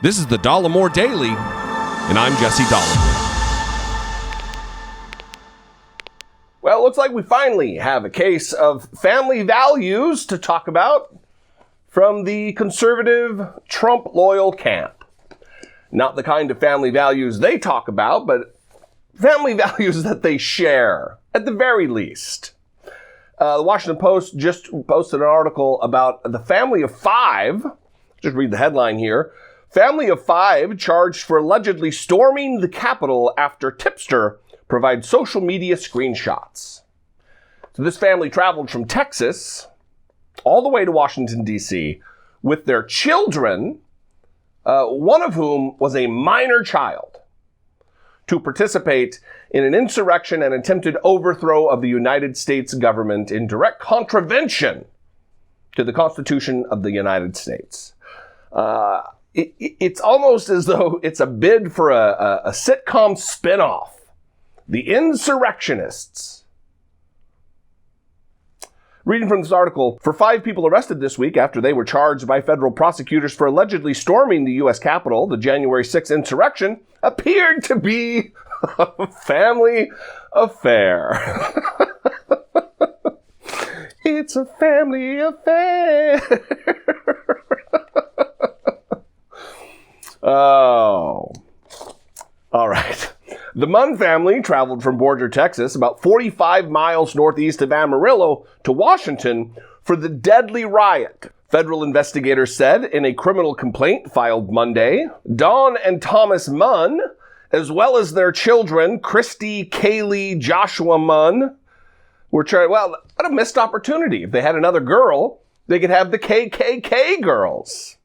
This is the Dollemore Daily, and I'm Jesse Dollemore. Well, it looks like we finally have a case of family values to talk about from the conservative Trump-loyal camp. Not the kind of family values they talk about, but family values that they share, at the very least. The Washington Post just posted an article about the family of five. Just read the headline here. Family of five charged for allegedly storming the Capitol after tipster provides social media screenshots. So this family traveled from Texas all the way to Washington, D.C. with their children, one of whom was a minor child, to participate in an insurrection and attempted overthrow of the United States government in direct contravention to the Constitution of the United States. It's almost as though it's a bid for a sitcom spinoff. The Insurrectionists. Reading from this article, for five people arrested this week after they were charged by federal prosecutors for allegedly storming the U.S. Capitol, the January 6th insurrection appeared to be a family affair. It's a family affair. Oh. All right. The Munn family traveled from Borger, Texas, about 45 miles northeast of Amarillo to Washington for the deadly riot. Federal investigators said in a criminal complaint filed Monday, Don and Thomas Munn, as well as their children, Christy, Kaylee, Joshua Munn, were charged. Well, what a missed opportunity. If they had another girl, they could have the KKK girls.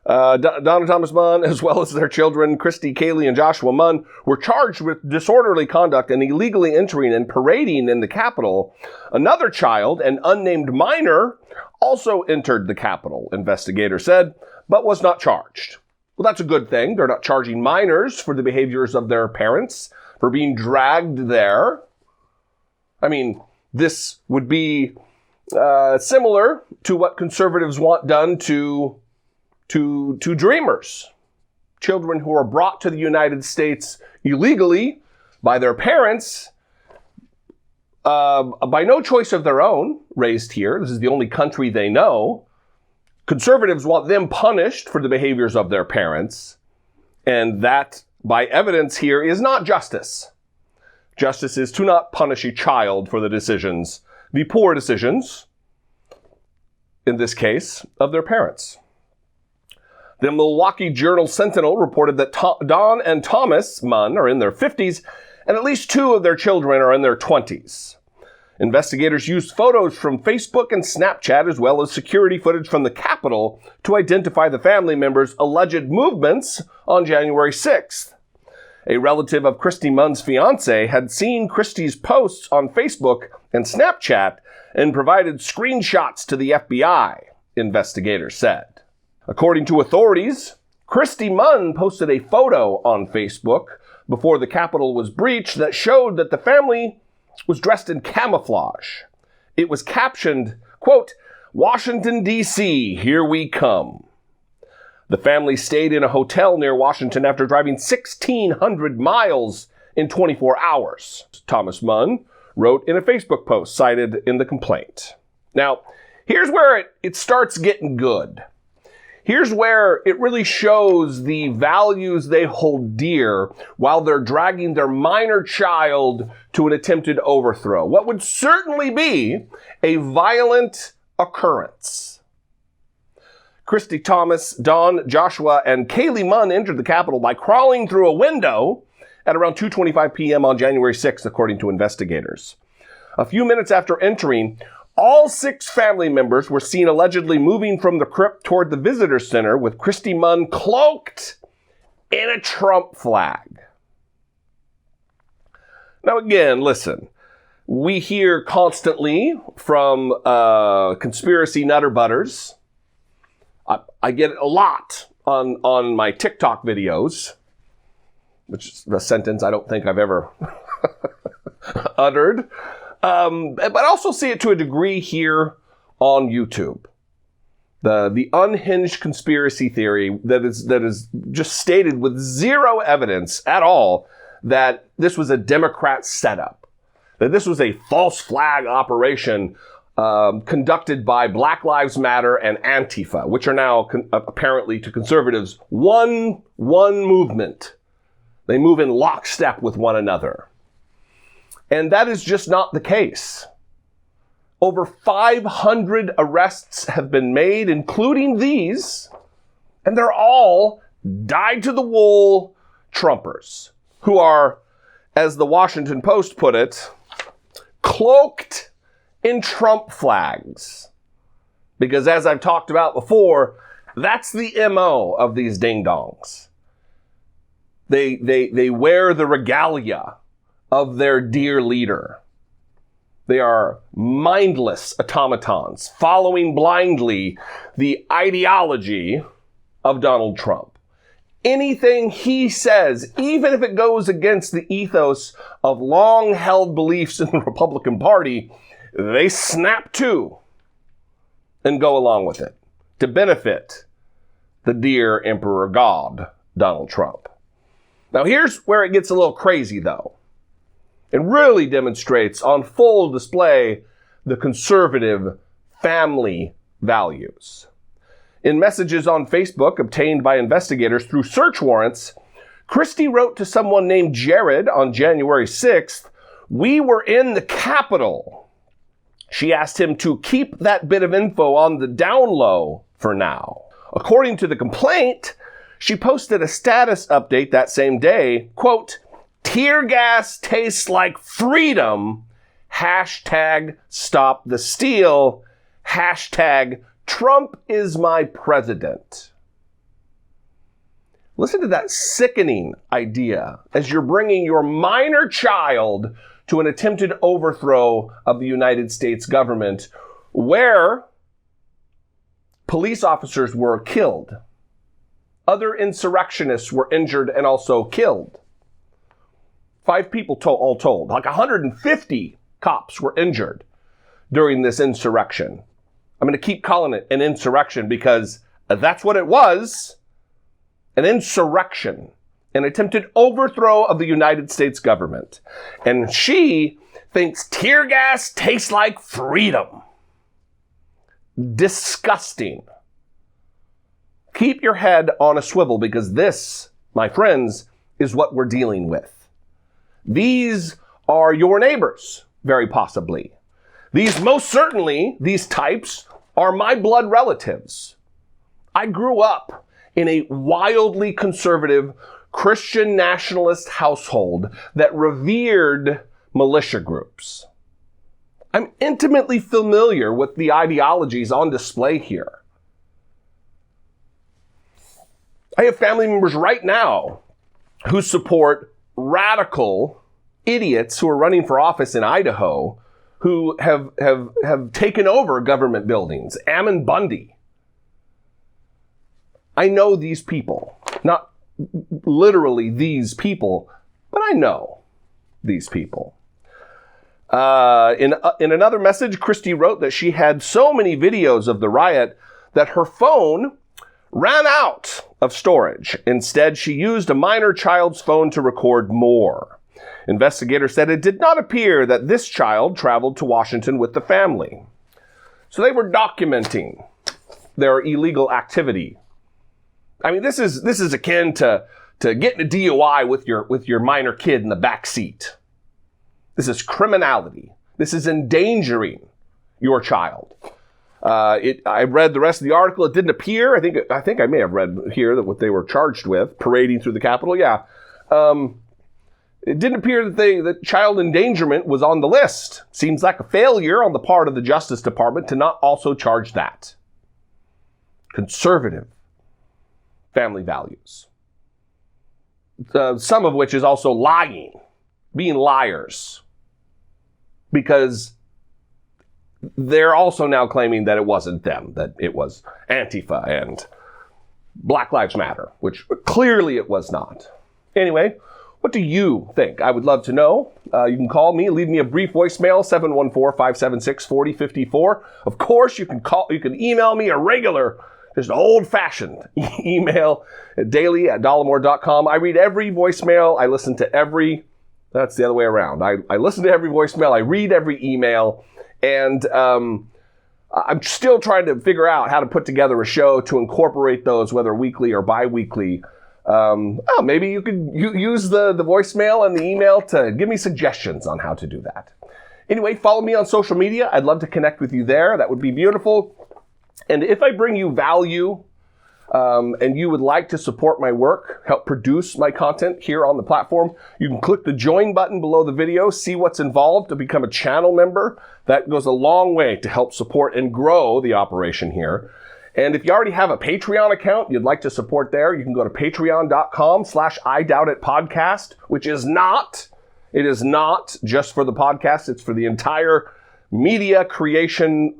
Don and Thomas Munn, as well as their children, Christy, Kaylee, and Joshua Munn, were charged with disorderly conduct and illegally entering and parading in the Capitol. Another child, an unnamed minor, also entered the Capitol, investigators said, but was not charged. Well, that's a good thing. They're not charging minors for the behaviors of their parents, for being dragged there. I mean, this would be similar to what conservatives want done to dreamers, children who are brought to the United States illegally by their parents, by no choice of their own, raised here. This is the only country they know. Conservatives want them punished for the behaviors of their parents, and that, by evidence here, is not justice. Justice is to not punish a child for the decisions, the poor decisions, in this case, of their parents. The Milwaukee Journal-Sentinel reported that Don and Thomas Munn are in their 50s, and at least two of their children are in their 20s. Investigators used photos from Facebook and Snapchat, as well as security footage from the Capitol, to identify the family members' alleged movements on January 6th. A relative of Christy Munn's fiancé had seen Christy's posts on Facebook and Snapchat and provided screenshots to the FBI, investigators said. According to authorities, Christy Munn posted a photo on Facebook before the Capitol was breached that showed that the family was dressed in camouflage. It was captioned, quote, Washington, D.C., here we come. The family stayed in a hotel near Washington after driving 1,600 miles in 24 hours, Thomas Munn wrote in a Facebook post cited in the complaint. Now, here's where it starts getting good. Here's where it really shows the values they hold dear while they're dragging their minor child to an attempted overthrow. What would certainly be a violent occurrence. Christy, Thomas, Don, Joshua, and Kaylee Munn entered the Capitol by crawling through a window at around 2:25 p.m. on January 6th, according to investigators. A few minutes after entering, all six family members were seen allegedly moving from the crypt toward the visitor center with Christy Munn cloaked in a Trump flag. Now again, listen, we hear constantly from conspiracy nutter butters. I get it a lot on my TikTok videos, which is a sentence I don't think I've ever uttered. But I also see it to a degree here on YouTube. The unhinged conspiracy theory that is just stated with zero evidence at all that this was a Democrat setup, that this was a false flag operation conducted by Black Lives Matter and Antifa, which are now apparently to conservatives one movement. They move in lockstep with one another. And that is just not the case. Over 500 arrests have been made, including these, and they're all dyed-to-the-wool Trumpers, who are, as the Washington Post put it, cloaked in Trump flags. Because as I've talked about before, that's the MO of these ding-dongs. They wear the regalia of their dear leader. They are mindless automatons, following blindly the ideology of Donald Trump. Anything he says, even if it goes against the ethos of long-held beliefs in the Republican Party, they snap to and go along with it to benefit the dear Emperor God, Donald Trump. Now here's where it gets a little crazy, though. It really demonstrates on full display the conservative family values. In messages on Facebook obtained by investigators through search warrants, Christie wrote to someone named Jared on January 6th, "We were in the Capitol." She asked him to keep that bit of info on the down low for now. According to the complaint, she posted a status update that same day, quote, "Tear gas tastes like freedom, hashtag stop the steal, hashtag Trump is my president." Listen to that sickening idea as you're bringing your minor child to an attempted overthrow of the United States government where police officers were killed. Other insurrectionists were injured and also killed. 5 people all told. Like 150 cops were injured during this insurrection. I'm going to keep calling it an insurrection because that's what it was. An insurrection. An attempted overthrow of the United States government. And she thinks tear gas tastes like freedom. Disgusting. Keep your head on a swivel because this, my friends, is what we're dealing with. These are your neighbors, very possibly. These these types are my blood relatives. I grew up in a wildly conservative Christian nationalist household that revered militia groups. I'm intimately familiar with the ideologies on display here. I have family members right now who support radical idiots who are running for office in Idaho who have taken over government buildings. Ammon Bundy. I know these people. Not literally these people, but I know these people. In another message, Christie wrote that she had so many videos of the riot that her phone ran out of storage. Instead, she used a minor child's phone to record more. Investigators said it did not appear that this child traveled to Washington with the family. So they were documenting their illegal activity. I mean, this is akin to getting a DUI with your minor kid in the back seat. This is criminality. This is endangering your child. I read the rest of the article. It didn't appear. I think I may have read here that what they were charged with, parading through the Capitol. Yeah, it didn't appear that child endangerment was on the list. Seems like a failure on the part of the Justice Department to not also charge that. Conservative family values. Some of which is also lying, being liars. Because they're also now claiming that it wasn't them, that it was Antifa and Black Lives Matter, which clearly it was not. Anyway, What do you think? I would love to know. You can call me, leave me a brief voicemail, 714-576-4054. Of course, you can email me a regular, just old-fashioned email at daily@dollemore.com. I read every voicemail. I listen to every, that's the other way around. I listen to every voicemail. I read every email. And I'm still trying to figure out how to put together a show to incorporate those, whether weekly or bi-weekly. Maybe you could use the voicemail and the email to give me suggestions on how to do that. Anyway, follow me on social media. I'd love to connect with you there. That would be beautiful. And if I bring you value, and you would like to support my work, help produce my content here on the platform, you can click the join button below the video, see what's involved to become a channel member. That goes a long way to help support and grow the operation here. And if you already have a Patreon account you'd like to support there, you can go to patreon.com/IDoubtItPodcast, which is not just for the podcast. It's for the entire media creation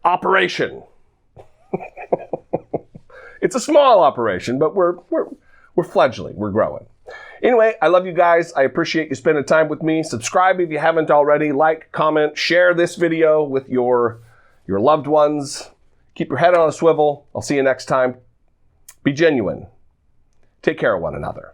operation. It's a small operation, but we're fledgling. We're growing. Anyway, I love you guys. I appreciate you spending time with me. Subscribe if you haven't already. Like, comment, share this video with your loved ones. Keep your head on a swivel. I'll see you next time. Be genuine. Take care of one another.